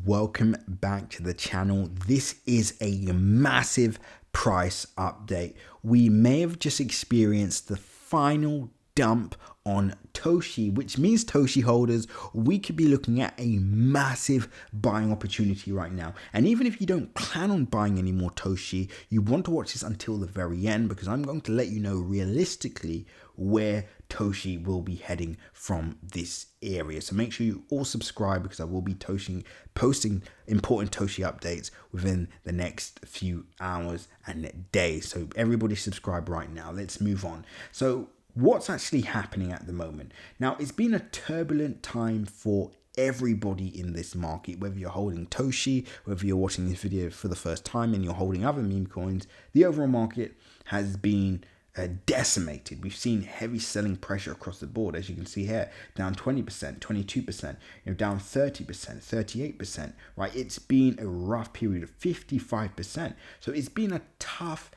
welcome back to the channel. This is a massive price update. We may have just experienced the final dump on Toshi, which means Toshi holders, we could be looking at a massive buying opportunity right now. And even if you don't plan on buying any more Toshi, you want to watch this until the very end, because I'm going to let you know realistically where Toshi will be heading from this area. So make sure you all subscribe, because I will be posting important Toshi updates within the next few hours and days. So everybody subscribe right now. Let's move on. So what's actually happening at the moment? Now, it's been a turbulent time for everybody in this market, whether you're holding Toshi, whether you're watching this video for the first time and you're holding other meme coins. The overall market has been decimated. We've seen heavy selling pressure across the board, as you can see here, down 20%, 22%, down 30%, 38%, right? It's been a rough period of 55%. So it's been a tough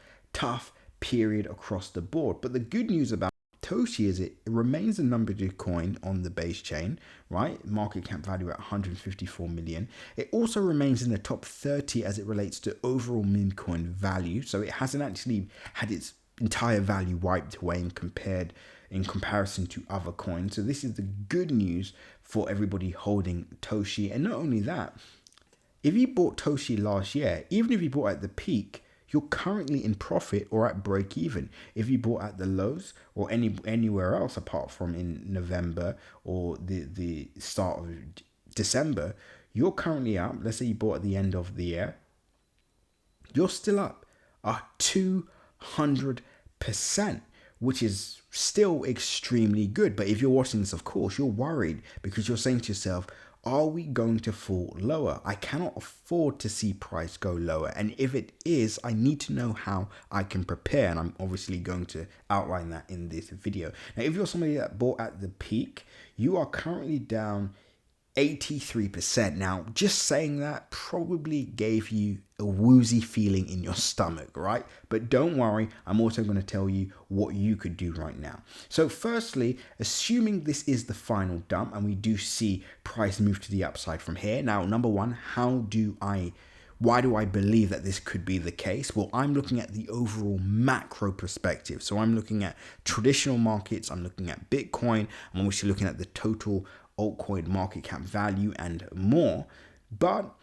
period across the board. But the good news about Toshi is it remains the number 2 coin on the base chain, right? Market cap value at 154 million. It also remains in the top 30 as it relates to overall meme coin value. So it hasn't actually had its entire value wiped away in comparison to other coins. So this is the good news for everybody holding Toshi. And not only that, if you bought Toshi last year, even if you bought at the peak, you're currently in profit or at break even. If you bought at the lows or anywhere else apart from in November or the start of December, you're currently up. Let's say you bought at the end of the year, you're still up 200%, which is still extremely good. But if you're watching this, of course, you're worried, because you're saying to yourself, are we going to fall lower? I cannot afford to see price go lower. And if it is, I need to know how I can prepare. And I'm obviously going to outline that in this video. Now, if you're somebody that bought at the peak, you are currently down 83%. Now, just saying that probably gave you a woozy feeling in your stomach, right? But don't worry, I'm also going to tell you what you could do right now. So firstly, assuming this is the final dump and we do see price move to the upside from here. Now, number one, why do I believe that this could be the case? Well, I'm looking at the overall macro perspective. So I'm looking at traditional markets, I'm looking at Bitcoin, I'm obviously looking at the total altcoin market cap value and more. But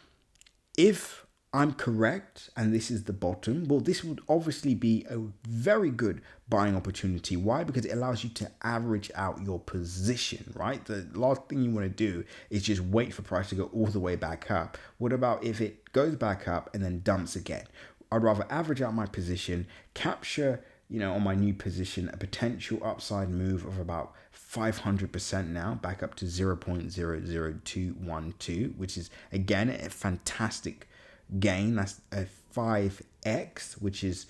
if I'm correct and this is the bottom, well, this would obviously be a very good buying opportunity. Why? Because it allows you to average out your position, right? The last thing you want to do is just wait for price to go all the way back up. What about if it goes back up and then dumps again? I'd rather average out my position, capture, on my new position, a potential upside move of about 500% now, back up to 0.00212, which is, again, a fantastic gain. That's a 5x, which is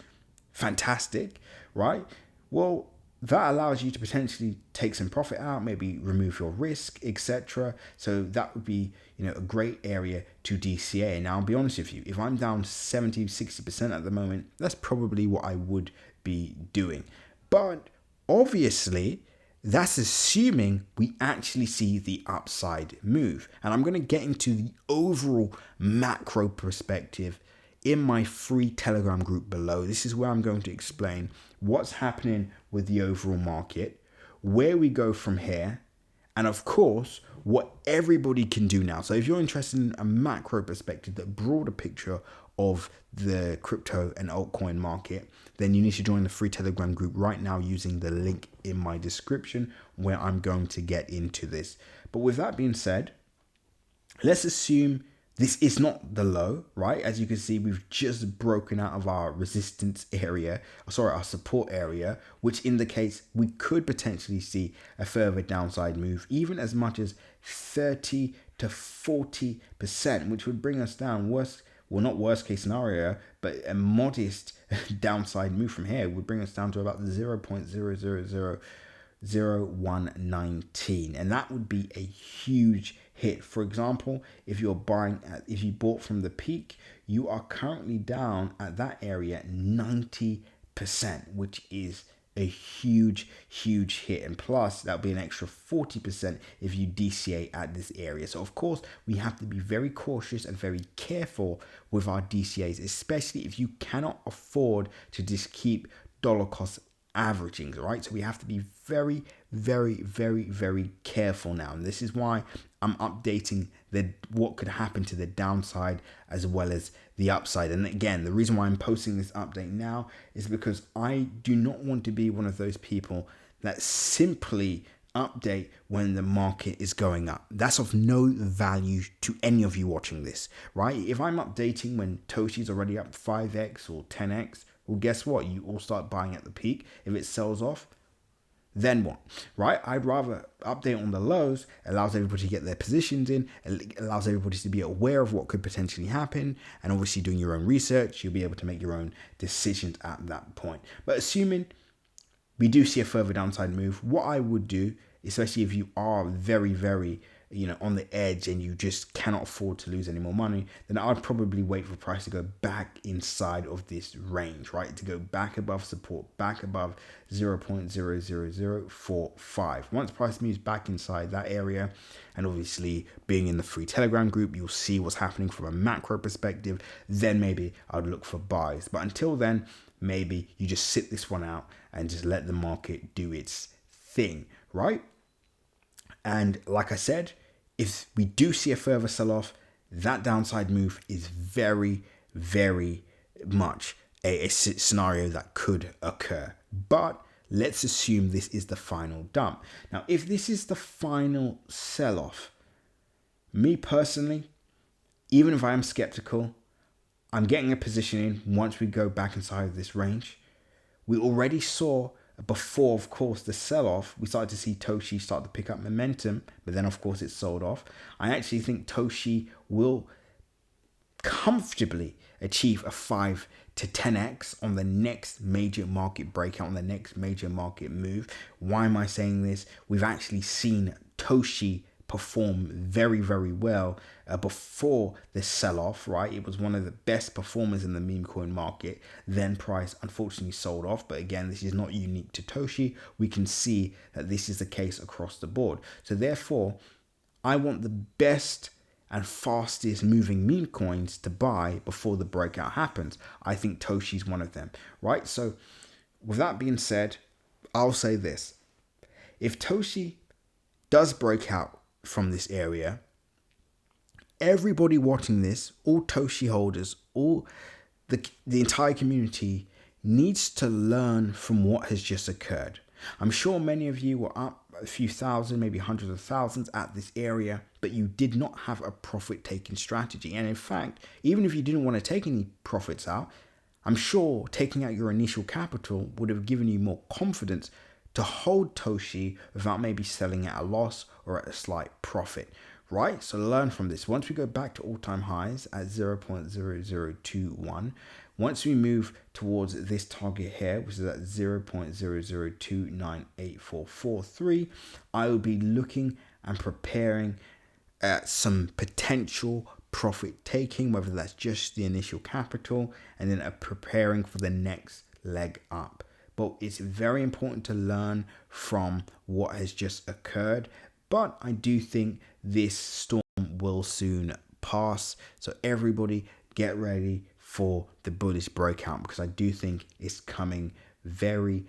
fantastic, right? Well, that allows you to potentially take some profit out, maybe remove your risk, etc. So that would be, a great area to DCA. Now, I'll be honest with you, if I'm down 70-60% at the moment, that's probably what I would be doing. But obviously, that's assuming we actually see the upside move. And I'm going to get into the overall macro perspective in my free Telegram group below. This is where I'm going to explain what's happening with the overall market, where we go from here, and of course, what everybody can do now. So if you're interested in a macro perspective, the broader picture of the crypto and altcoin market, then you need to join the free Telegram group right now using the link in my description, where I'm going to get into this. But with that being said, let's assume this is not the low, right? As you can see, we've just broken out of our resistance area, our support area, which indicates we could potentially see a further downside move, even as much as 30 to 40%, which would bring us down not worst case scenario, but a modest downside move from here would bring us down to about 0.000119, and that would be a huge hit. For example, if you bought from the peak, you are currently down at that area 90%, which is a huge hit, and plus that'll be an extra 40% if you DCA at this area. So of course we have to be very cautious and very careful with our DCAs, especially if you cannot afford to just keep dollar cost averaging, right? So we have to be very careful now, and this is why I'm updating what could happen to the downside as well as the upside. And again, the reason why I'm posting this update now is because I do not want to be one of those people that simply update when the market is going up. That's of no value to any of you watching this, right? If I'm updating when Toshi's already up 5x or 10x, well, guess what? You all start buying at the peak. If it sells off, then what, right? I'd rather update on the lows. It allows everybody to get their positions in. It allows everybody to be aware of what could potentially happen. And obviously doing your own research, you'll be able to make your own decisions at that point. But assuming we do see a further downside move, what I would do, especially if you are very on the edge and you just cannot afford to lose any more money, then I'd probably wait for price to go back inside of this range, right? To go back above support, back above 0.00045. Once price moves back inside that area, and obviously being in the free Telegram group, you'll see what's happening from a macro perspective, then maybe I'd look for buys. But until then, maybe you just sit this one out and just let the market do its thing, right? And like I said, if we do see a further sell-off, that downside move is very much a scenario that could occur. But let's assume this is the final dump. Now, if this is the final sell-off, me personally, even if I am skeptical, I'm getting a position in once we go back inside of this range. We already saw before, of course, the sell-off, we started to see Toshi start to pick up momentum, but then, of course, it sold off. I actually think Toshi will comfortably achieve a 5 to 10x on the next major market breakout, on the next major market move. Why am I saying this? We've actually seen Toshi perform very well before this sell-off, right? It was one of the best performers in the meme coin market. Then price unfortunately sold off, but again, this is not unique to Toshi. We can see that this is the case across the board. So therefore, I want the best and fastest moving meme coins to buy before the breakout happens. I think Toshi's one of them, right? So with that being said, I'll say this: if Toshi does break out from this area, everybody watching this, all Toshi holders, all the entire community needs to learn from what has just occurred. I'm sure many of you were up a few thousand, maybe hundreds of thousands at this area, but you did not have a profit taking strategy. And in fact, even if you didn't want to take any profits out, I'm sure taking out your initial capital would have given you more confidence to hold Toshi without maybe selling at a loss or at a slight profit, right? So learn from this. Once we go back to all-time highs at 0.0021, once we move towards this target here, which is at 0.002984443, I will be looking and preparing some potential profit taking, whether that's just the initial capital, and then preparing for the next leg up. But it's very important to learn from what has just occurred. But I do think this storm will soon pass. So everybody get ready for the bullish breakout, because I do think it's coming very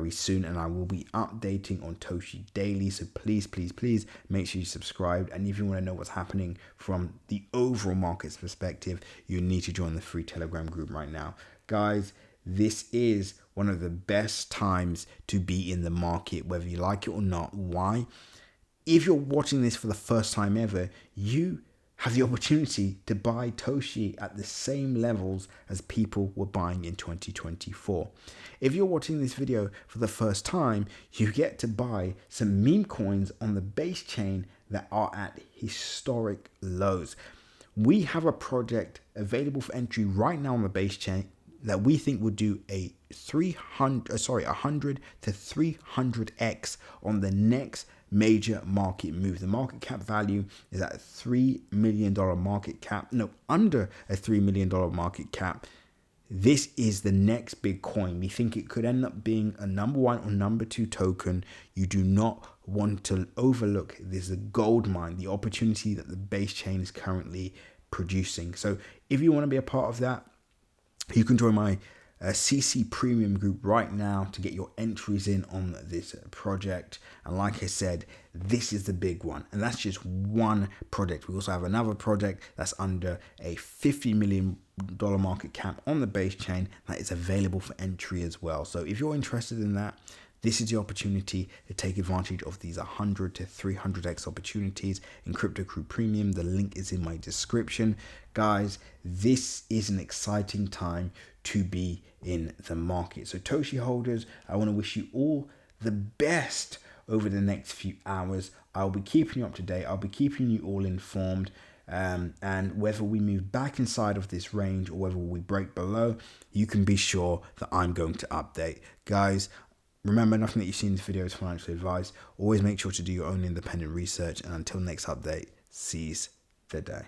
soon, and I will be updating on Toshi daily. So please make sure you subscribe. And if you want to know what's happening from the overall markets perspective, you need to join the free Telegram group right now. Guys, this is one of the best times to be in the market, whether you like it or not. Why? If you're watching this for the first time ever, you have the opportunity to buy Toshi at the same levels as people were buying in 2024. If you're watching this video for the first time, you get to buy some meme coins on the base chain that are at historic lows. We have a project available for entry right now on the base chain that we think would do a 100 to 300x on the next major market move. The market cap value is at $3 million market cap. No, under a $3 million market cap. this is the next big coin. We think it could end up being a number 1 or number 2 token. You do not want to overlook this gold mine, the opportunity that the base chain is currently producing. So if you want to be a part of that, you can join my CC Premium group right now to get your entries in on this project. And like I said, this is the big one, and that's just one project. We also have another project that's under a $50 million market cap on the base chain that is available for entry as well. So if you're interested in that, this is the opportunity to take advantage of these 100 to 300x opportunities in Crypto Crew Premium. The link is in my description. Guys, this is an exciting time to be in the market. So Toshi holders, I want to wish you all the best over the next few hours. I'll be keeping you up to date. I'll be keeping you all informed. And whether we move back inside of this range or whether we break below, you can be sure that I'm going to update. Guys, remember, nothing that you see in this video is financial advice. Always make sure to do your own independent research. And until next update, seize the day.